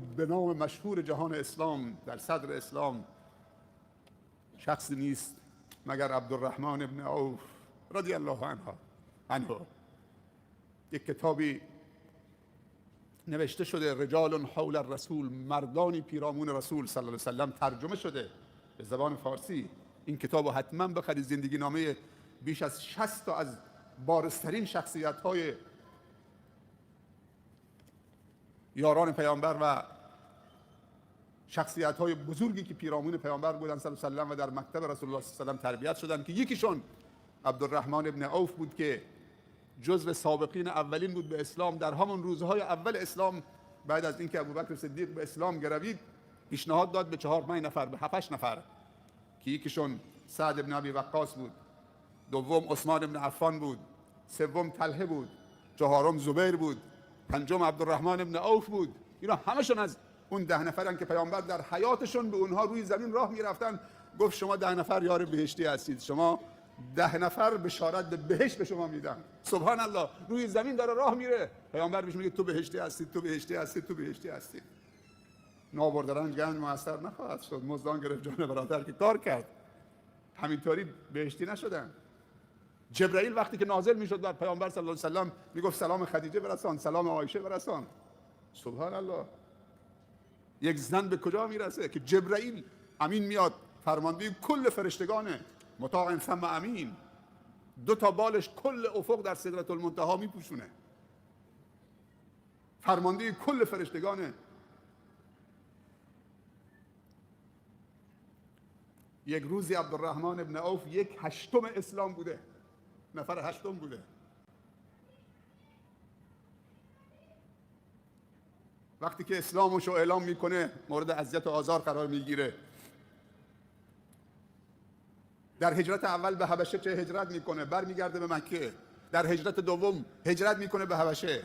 به نام مشهور جهان اسلام در صدر اسلام شخصی نیست مگر عبدالرحمن ابن عوف رضی الله عنه. یک کتابی نوشته شده رجال حول الرسول، مردانی پیرامون رسول صلی الله علیه وسلم، ترجمه شده به زبان فارسی. این کتابو حتما بخرید. زندگی نامه بیش از 60 تا از بارزترین شخصیت‌های یاران پیامبر و شخصیت‌های بزرگی که پیرامون پیامبر بودن صلی الله علیه و سلم و در مکتب رسول الله صلی الله علیه و سلم تربیت شدن، که یکیشون عبدالرحمن ابن عوف بود که جزو سابقین اولین بود به اسلام. در همون روزهای اول اسلام بعد از اینکه ابوبکر صدیق به اسلام گروید پیشنهاد داد به 4-5 نفر، به 7-8 نفر، که یکیشون سعد ابن ابی وقاص بود، دوم عثمان ابن عفان بود، سوم طلحه بود، چهارم زبیر بود، پنجم عبدالرحمن ابن عوف بود. اینا همشون از اون 10 نفرن که پیامبر در حیاتشون به اونها روی زمین راه میرفتن. گفت شما 10 نفر یار بهشتی هستید، شما 10 نفر بشارت به بهشت به شما میدن. سبحان الله، روی زمین داره راه میره، پیامبر بهش میگه تو بهشتی هستید، تو بهشتی هستید، تو بهشتی هستید. نابردران گنج موثر نخواهد شد. مزدان گرفت جان برادر که کار کرد، همینطوری بهشتی نشدن. جبرئیل وقتی که نازل میشد بر پیامبر صلی الله علیه و سلم میگفت سلام خدیجه برسان، سلام عایشه برسان. سبحان الله، یک زن به کجا میرسه که جبرئیل امین میاد، فرمانده کل فرشتگانه، مطاع ثم امین، 2 تا بالش کل افق در سدرة المنتهی میپوشونه، فرمانده کل فرشتگانه. یک روزی عبدالرحمن ابن عوف 1/8 اسلام بوده، نفر 8 بوده. وقتی که اسلامش رو اعلام میکنه مورد اذیت و آزار قرار میگیره. در هجرت اول به حبشه چه هجرت میکنه، برمیگرده به مکه. در هجرت دوم هجرت میکنه به حبشه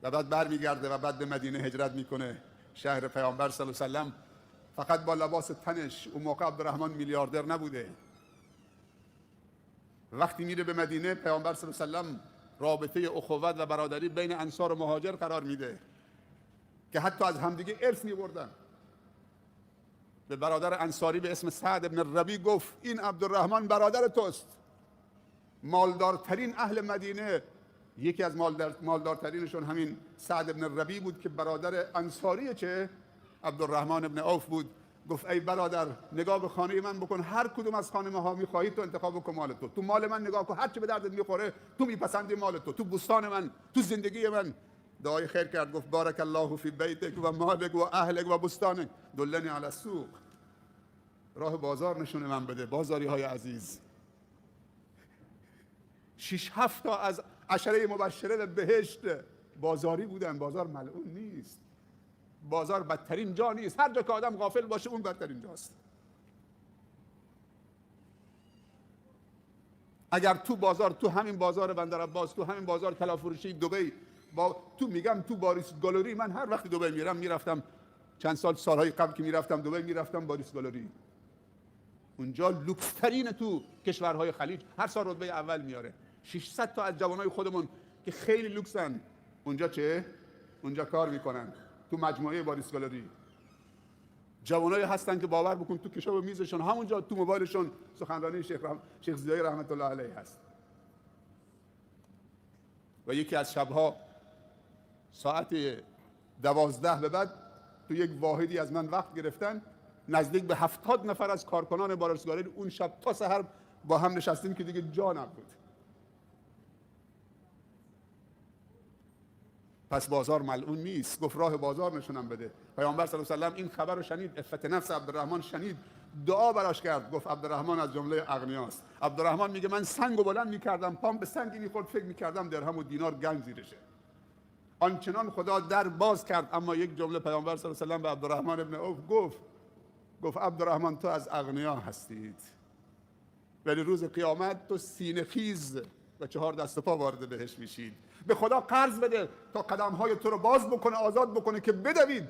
و بعد برمیگرده و بعد به مدینه هجرت میکنه، شهر پیامبر صلی الله علیه و سلم. فقط با لباس تنش. اون موقع عبدالرحمن میلیاردر نبوده. وقتی میره به مدینه پیامبر صلی الله علیه و سلم رابطه اخوت و برادری بین انصار و مهاجر قرار میده که حتی از همدیگه ارث میبردن. به برادر انصاری به اسم سعد ابن الربیع گفت این عبدالرحمن برادر توست. مالدارترین اهل مدینه، یکی از مالدارترینشون همین سعد ابن الربیع بود که برادر انصاری چه عبدالرحمن ابن عوف بود. گفت ای برادر نگاه به خانه من بکن، هر کدوم از خانه ها میخواهی تو انتخاب بکن مال تو. تو مال من نگاه کن، هر چی به دردت میخوره تو میپسندی مال تو بوستان من، تو زندگی من. دعای خیر کرد، گفت بارک الله فی بیتک و مالک و اهلک و بوستانک دلنی علی السوق. راه بازار نشون من بده بازاری های عزیز. 6-7 تا از عشره مبشره به بهشت بازاری بودن. بازار ملعون نیست، بازار بدترین جا نیست. هر جا که آدم غافل باشه اون بدترین جاست. اگر تو بازار، تو همین بازار بندر عباس، تو همین بازار طلافروشی دبی، تو میگم تو باریس گالری، من هر وقت دبی میرفتم چند سالهای قبل که میرفتم دبی میرفتم باریس گالری. اونجا لوکس ترین تو کشورهای خلیج، هر سال رتبه اول میاره. 600 تا از جوانای خودمون که خیلی لوکسن اونجا چه؟ اونجا کار میکنن تو مجموعه باریس گالری. جوانایی هستن که باور بکن تو کشو و میزشون همونجا تو موبایلشون سخنرانی شیخ زیایی رحمت الله علیه هست. و یکی از شبها ساعت 12 به بعد تو یک واحدی از من وقت گرفتن، نزدیک به 70 نفر از کارکنان باریس گالری اون شب تا سحر با هم نشستیم که دیگه جا نبود. پس بازار ملعون نیست. گفت راه بازار نشونم بده. پیامبر صلی الله علیه و سلم این خبر رو شنید، عفت نفس عبدالرحمن شنید، دعا براش کرد. گفت عبدالرحمن از جمله اغنیاست. عبدالرحمن میگه من سنگو بلند میکردم، پام به سنگی میخورد، فکر میکردم درهم و دینار گنج زیرشه. آنچنان خدا در باز کرد. اما یک جمله پیامبر صلی الله علیه و سلم به عبدالرحمن ابن عوف گفت عبدالرحمن تو از اغنیا هستید، ولی روز قیامت تو سینه خیز و 4 دست و پا وارد بهشت میشید. به خدا قرض بده تا قدمهای تو رو باز بکنه، آزاد بکنه که بدوید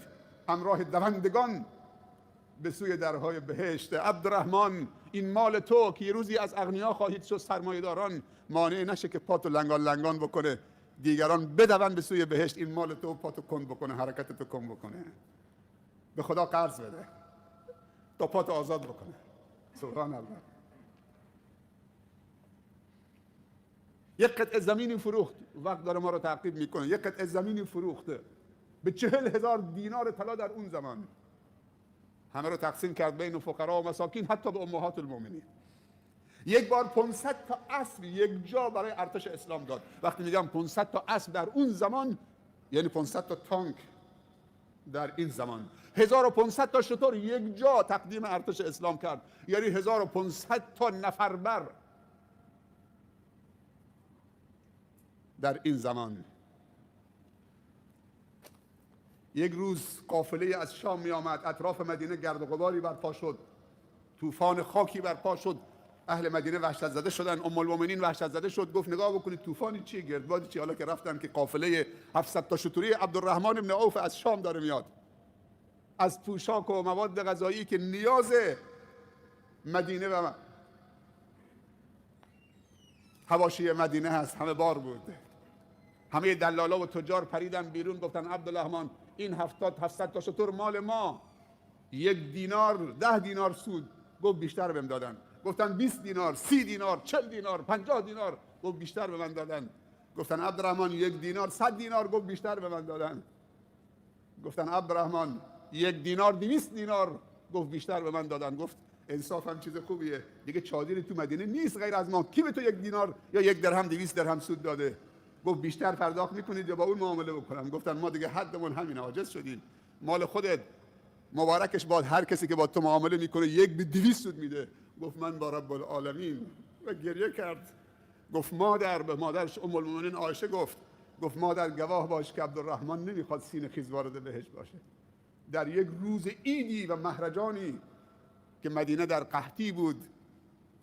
همراه دوندگان به سوی درهای بهشت. عبدالرحمن این مال تو که یه روزی از اغنیا خواهید شد، سرمایه‌داران، مانع نشه که پاتو لنگان لنگان بکنه دیگران بدون به سوی بهشت، این مال تو پاتو کند بکنه، حرکت تو کند بکنه. به خدا قرض بده تا پاتو آزاد بکنه. سبحان الله. یک قطعه زمینی فروخت، وقت داره ما رو تعقیب میکنه، یک قطعه زمینی فروخته به 40,000 دینار طلا در اون زمان. همه رو تقسیم کرد بین فقرا و مساکین، حتی به امهات المؤمنین. یک بار 500 تا اسب یک جا برای ارتش اسلام داد. وقتی میگم 500 تا اسب در اون زمان، یعنی 500 تا تانک در این زمان. 1500 تا شتر یک جا تقدیم ارتش اسلام کرد، یعنی 1500 تا نفربر در این زمان. یک روز قافله از شام می آمد، اطراف مدینه گرد و غباری برپا شد، طوفان خاکی برپا شد، اهل مدینه وحشت زده شدن، ام المؤمنین وحشت زده شد، گفت نگاه بکنید طوفانی چیه، گردبادی چیه. حالا که رفتن که قافله 700 تا شتری عبدالرحمن بن عوف از شام داره میاد، از پوشاک و مواد غذایی که نیاز مدینه و حواشی مدینه هست همه بار بود. همه دلالا و تجار پریدن بیرون، گفتن عبدالرحمن این 700 تا شتر مال ما، 1 دینار 10 دینار سود. گفت بیشتر بهم دادن. گفتن 20 دینار 30 دینار 40 دینار 50 دینار. گفت بیشتر به من دادن. گفتن عبدالرحمن 1 دینار 100 دینار. گفت بیشتر به من دادن. گفتن عبدالرحمن 1 دینار 200 دینار. گفت بیشتر به من دادن. گفت انصاف هم چیز خوبیه، دیگه چادری تو مدینه نیست غیر از ما، کی به تو 1 دینار یا 1 درهم 200 درهم سود داده؟ گفت بیشتر پرداخت میکنید یا با اون معامله بکنم؟ گفتن ما دیگه حدمون همین، عاجز شدیم، مال خودت مبارکش باد، هر کسی که با تو معامله میکنه 1 به 200 سود میده. گفت من با رب العالمین، و گریه کرد. گفت مادر، به مادرش ام المؤمنین عایشه گفت مادر گواه باش که عبدالرحمن نمیخواد سینه خیز وارد بهشت باشه. در یک روز عیدی و مهرجانی که مدینه در قحطی بود،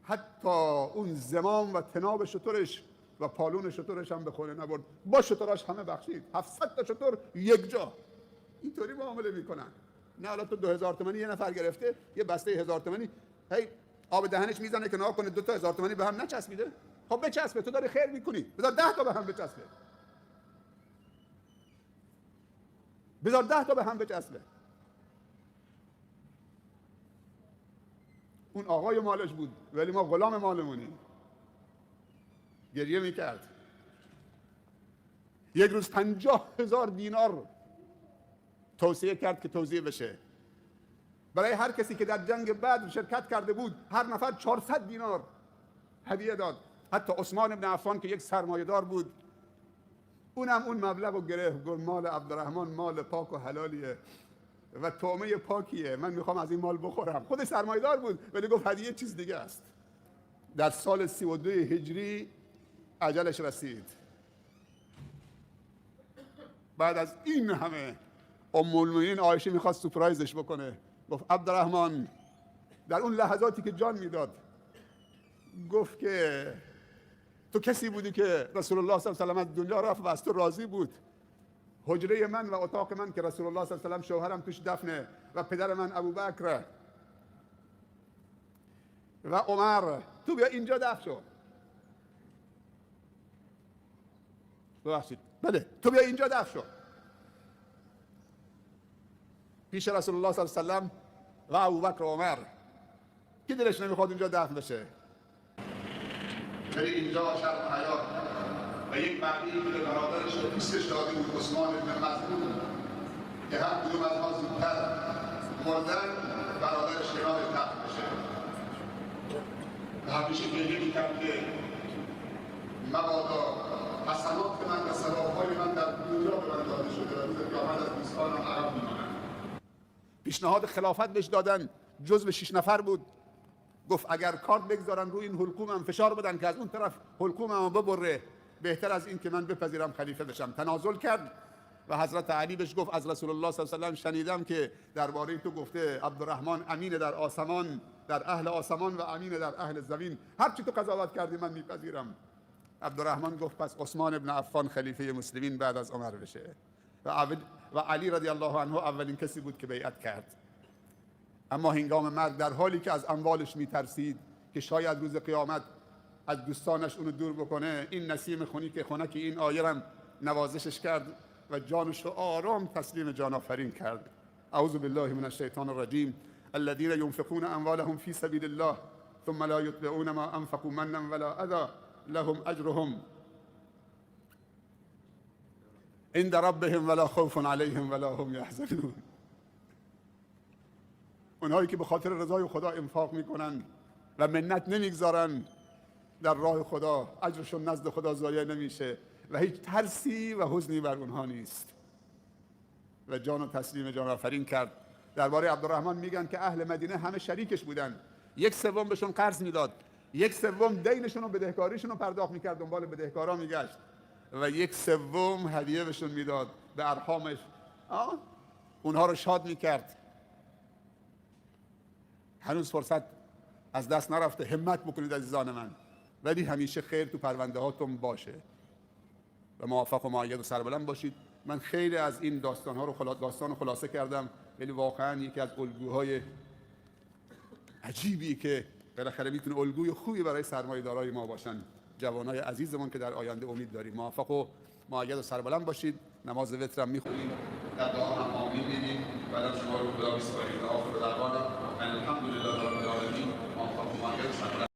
حتی اون زمام و تناب شترش و پالون شترش هم به خونه نبرد، با شتراش همه بخشید. 700 تا شتر یک جا. اینطوری معامله میکنن. نه حالا تو 2000 تومانی یه نفر گرفته، یه بسته 1000 تومانی هی آب دهنش میزنه که نگاه کنه 2 تا 1000 تومانی به هم نچسبیده. خب بچسبه، تو داری خیر میکنی، بذار 10 تا به هم بچسبه، بذار 10 تا به هم بچسبه. اون آقای مالش بود ولی ما غلام مالمونیم. گریه میکرد. یک روز 50,000 دینار توصیه کرد که توزیع بشه برای هر کسی که در جنگ بدر شرکت کرده بود. هر نفر 400 دینار هدیه داد. حتی عثمان بن عفان که یک سرمایه‌دار بود، اونم اون مبلغ رو گرفت، گفت مال عبدالرحمن مال پاک و حلالیه و طعمه پاکیه، من میخوام از این مال بخورم. خود سرمایه‌دار بود ولی گفت هدیه چیز دیگه است. در سال 32 هجری اجلش رسید. بعد از این همه ام المؤمنین عایشه میخواست سورپرایزش بکنه. گفت عبدالرحمن در اون لحظاتی که جان میداد گفت که تو کسی بودی که رسول الله صلی الله علیه و آله از دنیا رفت و از تو راضی بود. حجره من و اتاق من که رسول الله صلی الله علیه و آله شوهرم توش دفنه و پدر من ابوبکر و عمر، تو بیا اینجا دفن شو. ببخشید، بله، تو بیا اینجا دفن شو پیش رسول الله صلی الله علیه و آله و ابوبکر و عمر. کی دلش نمیخواد اینجا دفن بشه؟ ولی اینجا شرط حیات و یک معنی که برادرش رو دوستش داده بود، عثمان بن مظعون، که هم کدوم از ما زودتر مردن برادرش کنارش دفن بشه. و همیشه گریه میکرد که مبادا حسنات من و ثواب‌های من در دنیا به من داده شده و روز قیامت از دوستانم عقب میمانم. پیشنهاد خلافت بهش دادن، جزو 6 نفر بود. گفت اگر کارت بگذارن روی این حلقومم، فشار بدن که از اون طرف حلقومم ببره، بهتر از این که من بپذیرم خلیفه بشم. تنازل کرد و حضرت علی بهش گفت از رسول الله صلی الله علیه و آله شنیدم که درباره تو گفته عبدالرحمن امین در آسمان، در اهل آسمان و امین در اهل زمین، هر چی تو قضاوت کردی من میپذیرم. عبدالرحمن گفت پس عثمان ابن عفان خلیفه مسلمین بعد از عمر بشه. و علی رضی الله عنه اولین کسی بود که بیعت کرد. اما هنگام مرگ در حالی که از اموالش میترسید که شاید روز قیامت از دوستانش اونو دور بکنه، این نسیم خنک این آیه را نوازشش کرد و جانش رو آرام تسلیم جان آفرین کرد. اعوذ بالله من الشیطان الرجیم. الذين ينفقون اموالهم في سبيل الله ثم لا يتبعون ما انفقوا منا ولا اذى لهم اجرهم عند ربهم ولا خوف عليهم ولا هم يحزنون. اونهایی که به خاطر رضای خدا انفاق میکنن و منت نمیگذارن در راه خدا، اجرشون نزد خدا ضایع نمیشه و هیچ ترسی و حزنی بر اونها نیست. و جان و تسلیم جان آفرین کرد. درباره عبدالرحمن میگن که اهل مدینه همه شریکش بودن. 1/3 بهشون قرض میداد، 1/3 دینشون و بدهکاریشون رو پرداخت میکرد، دنبال بدهکارا میگشت و 1/3 هدیه بهشون میداد به ارحامش. اونها رو شاد میکرد. هنوز فرصت از دست نرفته. همت بکنید عزیزان من، ولی همیشه خیر تو پرونده هاتون باشه و موفق و مؤید و سربلند باشید. من خیلی از این داستان ها رو خلاصه کردم، ولی واقعا یکی از الگوهای عجیبی که بالاخره میتونه الگوی خوبی برای سرمایه‌دارای ما باشن، جوانای عزیزمون که در آینده امید داریم. موفق و مؤید و سربلند باشید. نماز وتر هم میخونید، در دعا هم آمین میگید. بعد شما رو خدا بسپارید. آخر دعوانا الحمدلله رب العالمین. موفق و مؤید و سربلند